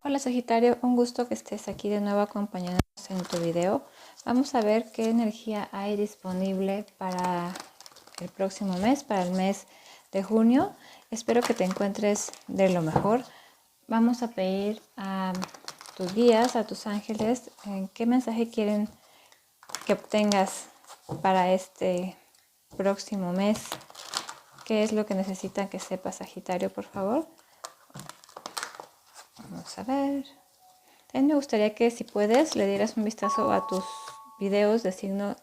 Hola Sagitario, un gusto que estés aquí de nuevo acompañándonos en tu video. Vamos a ver qué energía hay disponible para el próximo mes, para el mes de junio. Espero que te encuentres de lo mejor. Vamos a pedir a tus guías, a tus ángeles, qué mensaje quieren que obtengas para este próximo mes. ¿Qué es lo que necesitan que sepas, Sagitario, por favor? Vamos a ver. También me gustaría que, si puedes, le dieras un vistazo a tus videos de signo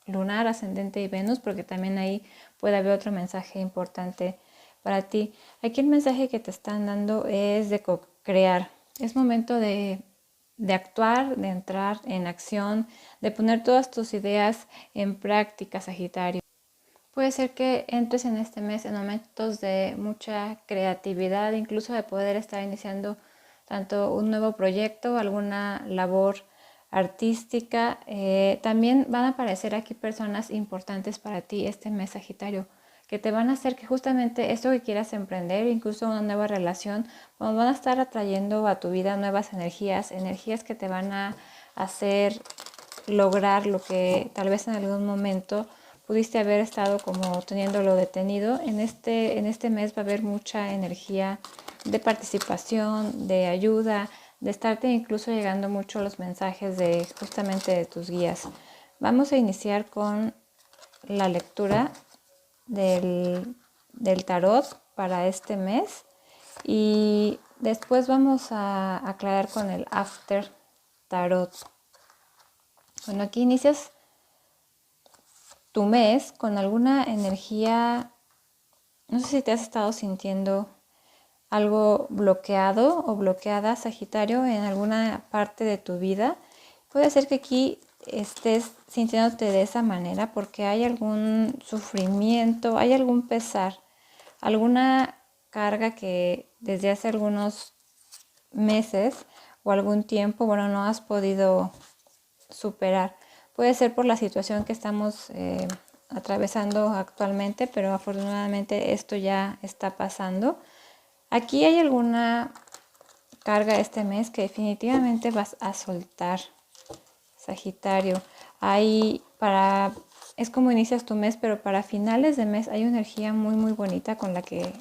lunar, ascendente y Venus, porque también ahí puede haber otro mensaje importante para ti. Aquí el mensaje que te están dando es de co-crear. Es momento de actuar, de entrar en acción, de poner todas tus ideas en práctica, Sagitario. Puede ser que entres en este mes en momentos de mucha creatividad, incluso de poder estar iniciando tanto un nuevo proyecto, alguna labor artística. También van a aparecer aquí personas importantes para ti este mes, Sagitario, que te van a hacer que justamente esto que quieras emprender, incluso una nueva relación, van a estar atrayendo a tu vida nuevas energías, energías que te van a hacer lograr lo que tal vez en algún momento pudiste haber estado como teniéndolo detenido. En este mes va a haber mucha energía de participación, de ayuda, de estarte incluso llegando mucho los mensajes de justamente de tus guías. Vamos a iniciar con la lectura del tarot para este mes y después vamos a aclarar con el after tarot. Bueno, aquí inicias tu mes con alguna energía, no sé si te has estado sintiendo algo bloqueado o bloqueada, Sagitario, en alguna parte de tu vida. Puede ser que aquí estés sintiéndote de esa manera porque hay algún sufrimiento, hay algún pesar, alguna carga que desde hace algunos meses o algún tiempo, bueno, no has podido superar. Puede ser por la situación que estamos atravesando actualmente, pero afortunadamente esto ya está pasando. Aquí hay alguna carga este mes que definitivamente vas a soltar, Sagitario. Es como inicias tu mes, pero para finales de mes hay una energía muy bonita con la que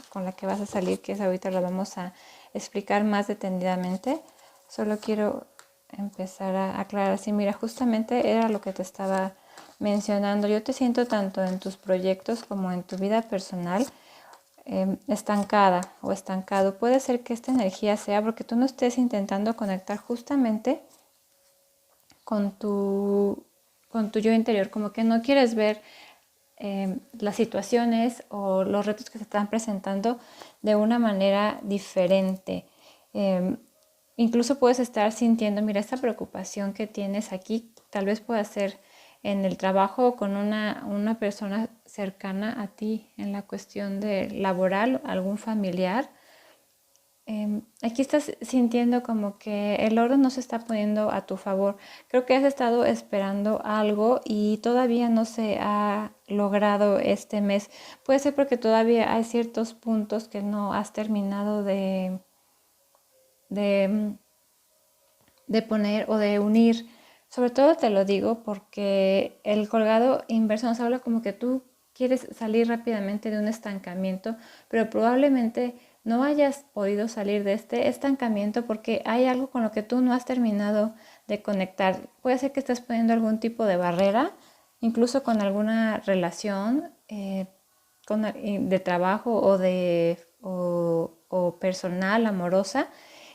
vas a salir, que es ahorita lo vamos a explicar más detenidamente. Solo quiero empezar a aclarar así. Mira, justamente era lo que te estaba mencionando. Yo te siento tanto en tus proyectos como en tu vida personal estancada o estancado. Puede ser que esta energía sea porque tú no estés intentando conectar justamente con tu yo interior, como que no quieres ver las situaciones o los retos que se están presentando de una manera diferente. Incluso puedes estar sintiendo, mira, esta preocupación que tienes aquí, tal vez pueda ser en el trabajo o con una persona cercana a ti en la cuestión de laboral, algún familiar. Aquí estás sintiendo como que el orden no se está poniendo a tu favor. Creo que has estado esperando algo y todavía no se ha logrado este mes. Puede ser porque todavía hay ciertos puntos que no has terminado de, de poner o de unir. Sobre todo te lo digo porque el colgado inverso nos habla como que tú quieres salir rápidamente de un estancamiento, pero probablemente no hayas podido salir de este estancamiento porque hay algo con lo que tú no has terminado de conectar. Puede ser que estés poniendo algún tipo de barrera, incluso con alguna relación de trabajo o personal, amorosa.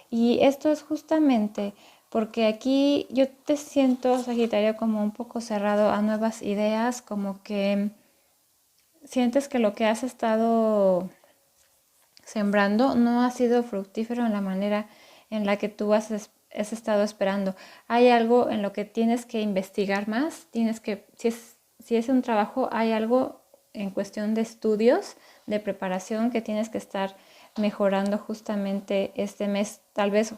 Y esto es justamente porque aquí yo te siento, Sagitario, como un poco cerrado a nuevas ideas, como que sientes que lo que has estado sembrando no ha sido fructífero en la manera en la que tú has estado esperando. Hay algo en lo que tienes que investigar más, si es un trabajo, hay algo en cuestión de estudios, de preparación que tienes que estar mejorando justamente este mes. Tal vez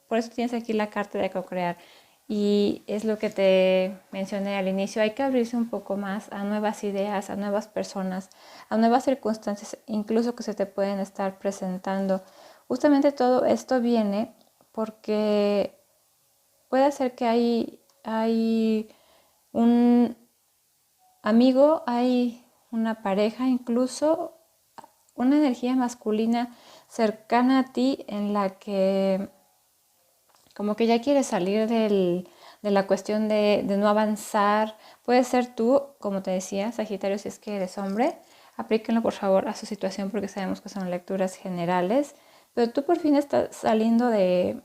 por eso tienes aquí la carta de co-crear. Y es lo que te mencioné al inicio, hay que abrirse un poco más a nuevas ideas, a nuevas personas, a nuevas circunstancias, incluso que se te pueden estar presentando. Justamente todo esto viene porque puede ser que hay un amigo, hay una pareja, incluso una energía masculina cercana a ti en la que como que ya quieres salir de la cuestión de no avanzar. Puede ser tú, como te decía, Sagitario, si es que eres hombre. Aplíquenlo por favor a su situación porque sabemos que son lecturas generales. Pero tú por fin estás saliendo de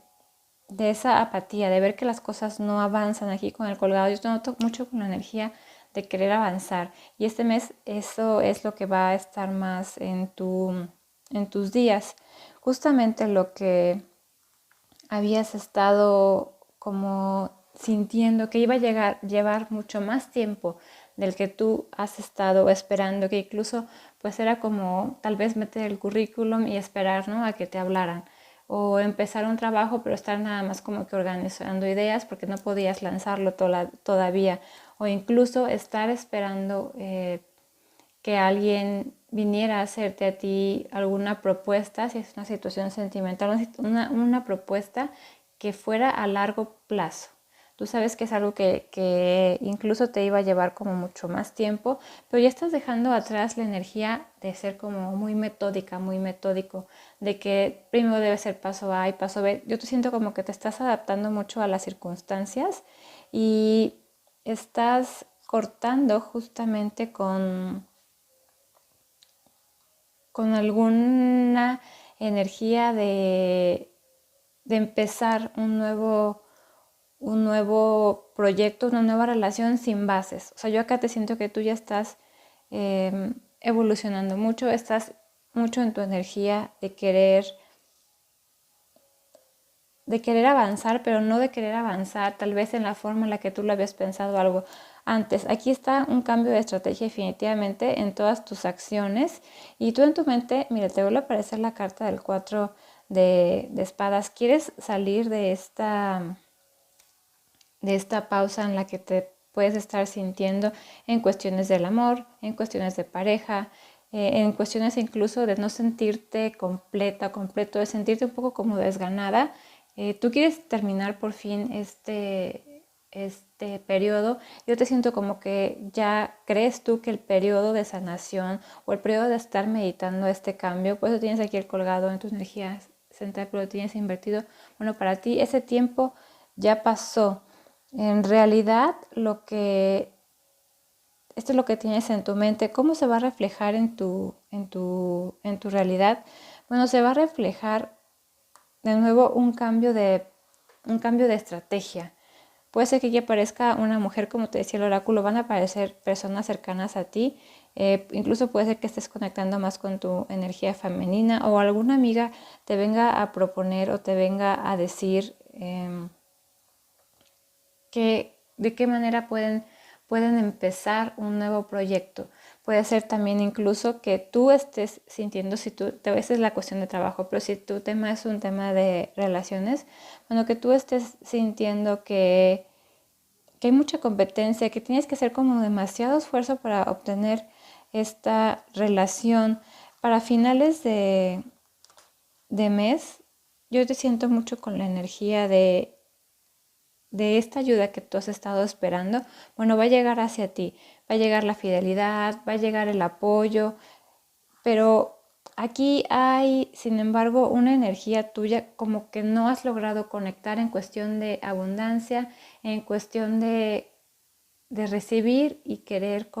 esa apatía, de ver que las cosas no avanzan aquí con el colgado. Yo te noto mucho con la energía de querer avanzar. Y este mes eso es lo que va a estar más en tus días. Justamente lo que habías estado como sintiendo que iba a llevar mucho más tiempo del que tú has estado esperando, que incluso pues era como tal vez meter el currículum y esperar, ¿no?, a que te hablaran, o empezar un trabajo pero estar nada más como que organizando ideas porque no podías lanzarlo todavía, o incluso estar esperando que alguien viniera a hacerte a ti alguna propuesta, si es una situación sentimental, una propuesta que fuera a largo plazo. Tú sabes que es algo que incluso te iba a llevar como mucho más tiempo, pero ya estás dejando atrás la energía de ser como muy metódica, muy metódico, de que primero debe ser paso A y paso B. Yo te siento como que te estás adaptando mucho a las circunstancias y estás cortando justamente con alguna energía de empezar un nuevo proyecto, una nueva relación sin bases. O sea, yo acá te siento que tú ya estás evolucionando mucho, estás mucho en tu energía de querer avanzar, pero no de querer avanzar tal vez en la forma en la que tú lo habías pensado algo antes. Aquí está un cambio de estrategia definitivamente en todas tus acciones y tú en tu mente, mira, te vuelve a aparecer la carta del 4 de espadas. Quieres salir de esta pausa en la que te puedes estar sintiendo en cuestiones del amor, en cuestiones de pareja, en cuestiones incluso de no sentirte completa, completo, de sentirte un poco como desganada. Tú quieres terminar por fin este periodo. Yo te siento como que ya crees tú que el periodo de sanación o el periodo de estar meditando este cambio, pues lo tienes aquí el colgado en tus energías central, pero lo tienes invertido. Bueno, para ti ese tiempo ya pasó. En realidad, esto es lo que tienes en tu mente. ¿Cómo se va a reflejar en tu realidad? Bueno, se va a reflejar de nuevo un cambio de estrategia. Puede ser que aquí aparezca una mujer, como te decía el oráculo, van a aparecer personas cercanas a ti. Incluso puede ser que estés conectando más con tu energía femenina o alguna amiga te venga a proponer o te venga a decir de qué manera pueden empezar un nuevo proyecto. Puede ser también incluso que tú estés sintiendo, esa es la cuestión de trabajo, pero si tu tema es un tema de relaciones, bueno, que tú estés sintiendo que hay mucha competencia, que tienes que hacer como demasiado esfuerzo para obtener esta relación. Para finales de mes, yo te siento mucho con la energía de esta ayuda que tú has estado esperando. Bueno, va a llegar hacia ti, va a llegar la fidelidad, va a llegar el apoyo, pero aquí hay, sin embargo, una energía tuya como que no has logrado conectar en cuestión de abundancia, en cuestión de recibir y querer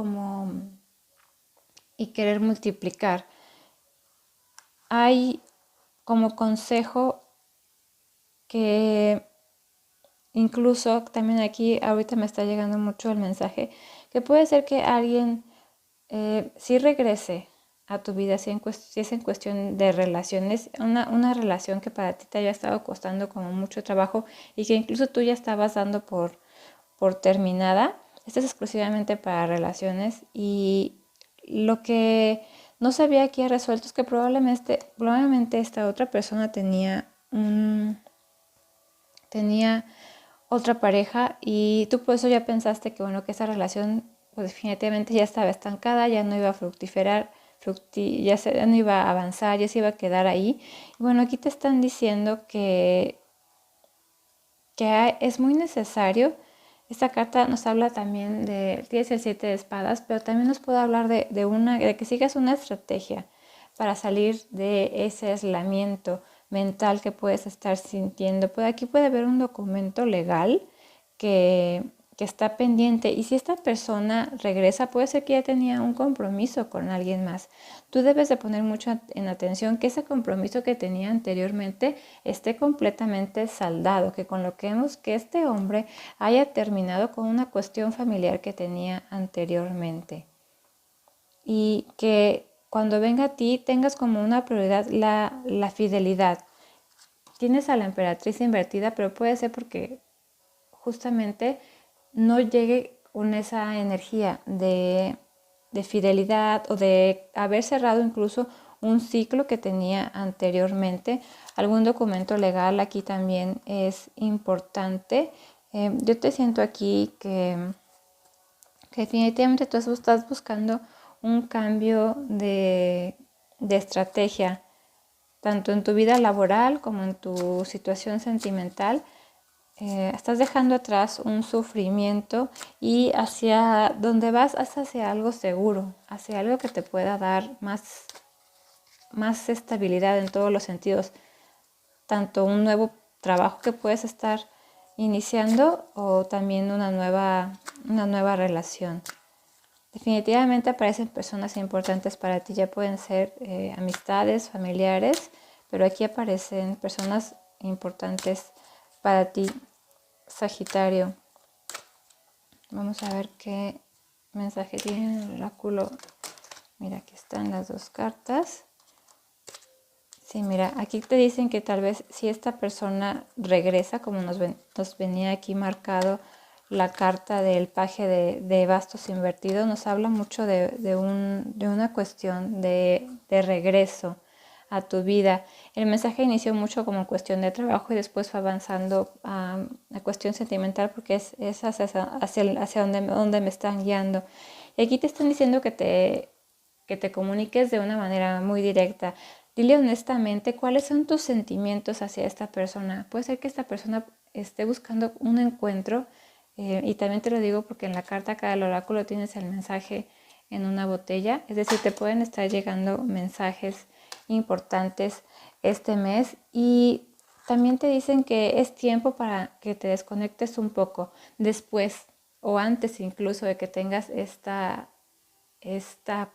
multiplicar. Hay como consejo que incluso también aquí ahorita me está llegando mucho el mensaje que puede ser que alguien sí regrese a tu vida, si es en cuestión de relaciones, una relación que para ti te haya estado costando como mucho trabajo y que incluso tú ya estabas dando por terminada. Esto es exclusivamente para relaciones y lo que no se había aquí resuelto es que probablemente esta otra persona tenía otra pareja y tú por eso ya pensaste que bueno, que esa relación pues definitivamente ya estaba estancada, ya no iba a fructiferar, ya no iba a avanzar, ya se iba a quedar ahí. Y bueno, aquí te están diciendo que es muy necesario. Esta carta nos habla también tienes el 7 de espadas, pero también nos puede hablar de que sigas una estrategia para salir de ese aislamiento mental que puedes estar sintiendo. Aquí puede haber un documento legal que está pendiente, y si esta persona regresa, puede ser que ya tenía un compromiso con alguien más. Tú debes de poner mucho en atención que ese compromiso que tenía anteriormente esté completamente saldado, que con lo que vemos que este hombre haya terminado con una cuestión familiar que tenía anteriormente, y que cuando venga a ti tengas como una prioridad la fidelidad. Tienes a la emperatriz invertida, pero puede ser porque justamente no llegue con esa energía de fidelidad, o de haber cerrado incluso un ciclo que tenía anteriormente. Algún documento legal aquí también es importante. Yo te siento aquí que definitivamente tú estás buscando un cambio de estrategia, tanto en tu vida laboral como en tu situación sentimental. Estás dejando atrás un sufrimiento, y hacia donde vas es hacia algo seguro, hacia algo que te pueda dar más estabilidad en todos los sentidos, tanto un nuevo trabajo que puedes estar iniciando, o también una nueva relación. Definitivamente aparecen personas importantes para ti, ya pueden ser amistades, familiares, pero aquí aparecen personas importantes para ti, Sagitario. Vamos a ver qué mensaje tiene el oráculo. Mira, aquí están las dos cartas. Sí, mira, aquí te dicen que tal vez si esta persona regresa, como nos venía aquí marcado la carta del paje de bastos invertido, nos habla mucho de una cuestión de regreso a tu vida. El mensaje inició mucho como cuestión de trabajo, y después fue avanzando a cuestión sentimental, porque es hacia donde me están guiando. Y aquí te están diciendo que te comuniques de una manera muy directa. Dile honestamente cuáles son tus sentimientos hacia esta persona. Puede ser que esta persona esté buscando un encuentro, y también te lo digo porque en la carta acá del oráculo tienes el mensaje en una botella. Es decir, te pueden estar llegando mensajes importantes este mes, y también te dicen que es tiempo para que te desconectes un poco después o antes incluso de que tengas esta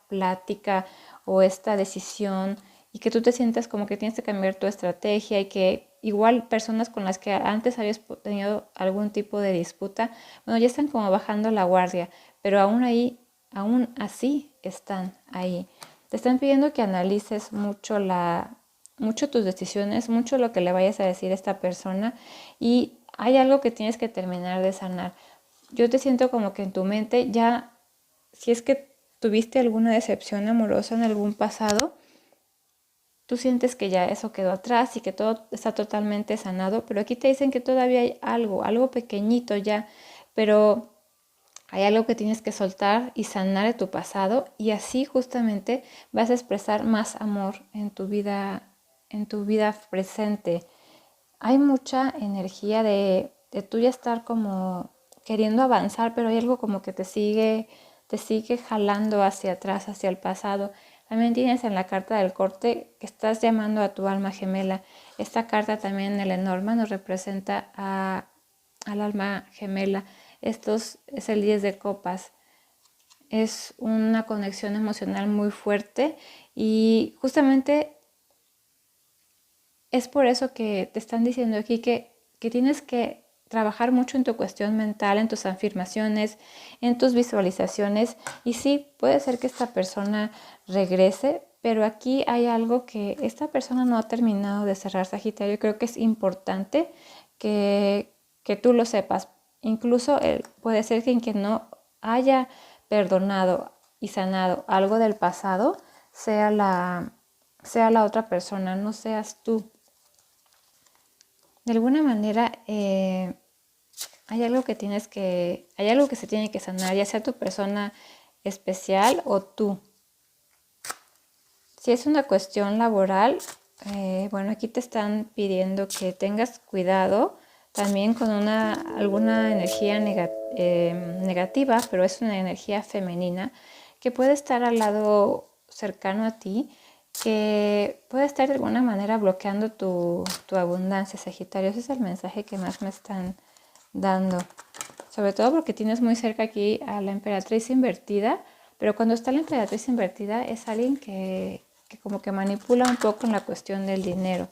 plática o esta decisión, y que tú te sientas como que tienes que cambiar tu estrategia, y que igual personas con las que antes habías tenido algún tipo de disputa, bueno, ya están como bajando la guardia, pero aún así están ahí. Te están pidiendo que analices mucho tus decisiones, mucho lo que le vayas a decir a esta persona, y hay algo que tienes que terminar de sanar. Yo te siento como que en tu mente ya, si es que tuviste alguna decepción amorosa en algún pasado, tú sientes que ya eso quedó atrás y que todo está totalmente sanado, pero aquí te dicen que todavía hay algo pequeñito ya, pero hay algo que tienes que soltar y sanar de tu pasado, y así justamente vas a expresar más amor en tu vida presente. Hay mucha energía de tú ya estar como queriendo avanzar, pero hay algo como que te sigue jalando hacia atrás, hacia el pasado. También tienes en la carta del corte que estás llamando a tu alma gemela. Esta carta también en el Lenormand nos representa al alma gemela. Es el 10 de copas. Es una conexión emocional muy fuerte, y justamente es por eso que te están diciendo aquí que tienes que trabajar mucho en tu cuestión mental, en tus afirmaciones, en tus visualizaciones. Y sí, puede ser que esta persona regrese, pero aquí hay algo que esta persona no ha terminado de cerrar, Sagitario. Creo que es importante que tú lo sepas. Incluso puede ser que quien no haya perdonado y sanado algo del pasado sea la otra persona, no seas tú. De alguna manera hay algo que se tiene que sanar, ya sea tu persona especial o tú. Si es una cuestión laboral, bueno, aquí te están pidiendo que tengas cuidado también con alguna energía negativa, pero es una energía femenina que puede estar al lado cercano a ti, que puede estar de alguna manera bloqueando tu abundancia, Sagitario. Ese es el mensaje que más me están dando. Sobre todo porque tienes muy cerca aquí a la emperatriz invertida, pero cuando está la emperatriz invertida es alguien que como que manipula un poco en la cuestión del dinero.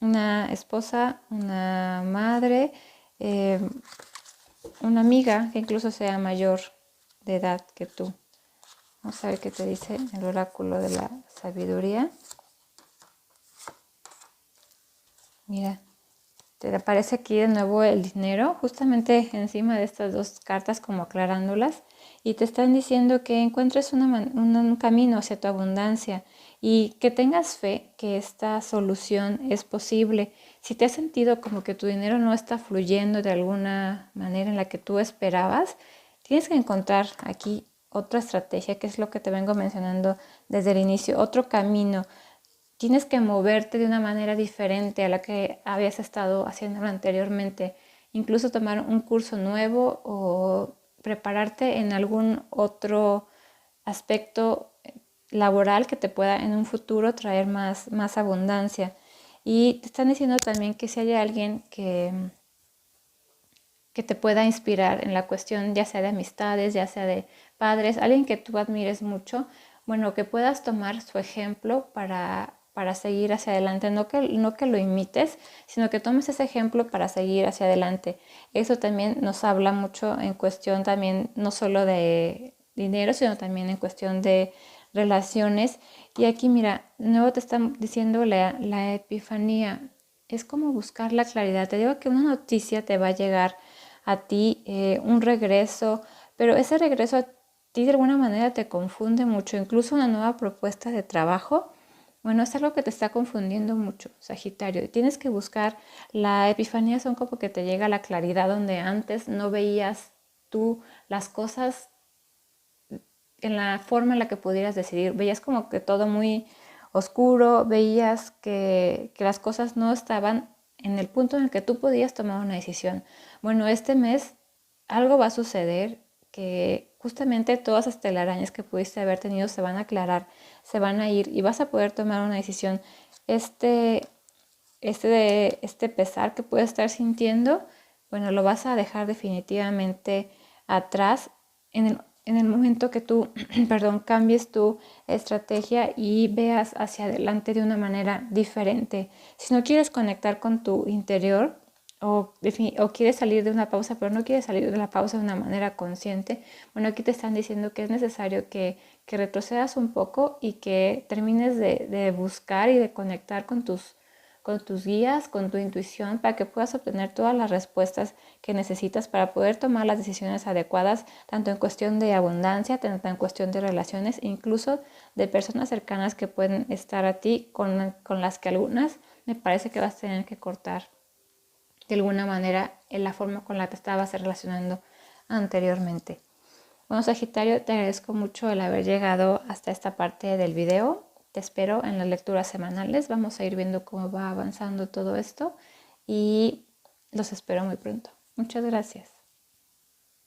Una esposa, una madre, una amiga que incluso sea mayor de edad que tú. Vamos a ver qué te dice el oráculo de la sabiduría. Mira, te aparece aquí de nuevo el dinero, justamente encima de estas dos cartas como aclarándolas, y te están diciendo que encuentres un camino hacia tu abundancia y que tengas fe que esta solución es posible. Si te has sentido como que tu dinero no está fluyendo de alguna manera en la que tú esperabas, tienes que encontrar aquí otra estrategia, que es lo que te vengo mencionando desde el inicio, otro camino. Tienes que moverte de una manera diferente a la que habías estado haciéndolo anteriormente. Incluso tomar un curso nuevo o prepararte en algún otro aspecto laboral que te pueda en un futuro traer más abundancia. Y te están diciendo también que si hay alguien que te pueda inspirar en la cuestión ya sea de amistades, ya sea de padres, alguien que tú admires mucho, bueno, que puedas tomar su ejemplo para seguir hacia adelante, no que lo imites, sino que tomes ese ejemplo para seguir hacia adelante. Eso también nos habla mucho en cuestión también no solo de dinero, sino también en cuestión de relaciones. Y aquí mira, de nuevo te están diciendo la epifanía, es como buscar la claridad. Te digo que una noticia te va a llegar a ti, un regreso, pero ese regreso a ti de alguna manera te confunde mucho, incluso una nueva propuesta de trabajo. Bueno, es algo que te está confundiendo mucho, Sagitario. Tienes que buscar la epifanía, son como que te llega la claridad donde antes no veías tú las cosas en la forma en la que pudieras decidir. Veías como que todo muy oscuro, veías que las cosas no estaban en el punto en el que tú podías tomar una decisión. Bueno, este mes algo va a suceder que justamente todas las telarañas que pudiste haber tenido se van a aclarar, se van a ir y vas a poder tomar una decisión. Este pesar que puedes estar sintiendo, bueno, lo vas a dejar definitivamente atrás en el momento que tú, perdón, cambies tu estrategia y veas hacia adelante de una manera diferente. Si no quieres conectar con tu interior o quieres salir de una pausa, pero no quieres salir de la pausa de una manera consciente, bueno, aquí te están diciendo que es necesario que retrocedas un poco y que termines de buscar y de conectar con tus guías, con tu intuición, para que puedas obtener todas las respuestas que necesitas para poder tomar las decisiones adecuadas, tanto en cuestión de abundancia, tanto en cuestión de relaciones, incluso de personas cercanas que pueden estar a ti, con las que algunas me parece que vas a tener que cortar de alguna manera en la forma con la que estabas relacionando anteriormente. Bueno, Sagitario, te agradezco mucho el haber llegado hasta esta parte del video. Te espero en las lecturas semanales. Vamos a ir viendo cómo va avanzando todo esto y los espero muy pronto. Muchas gracias.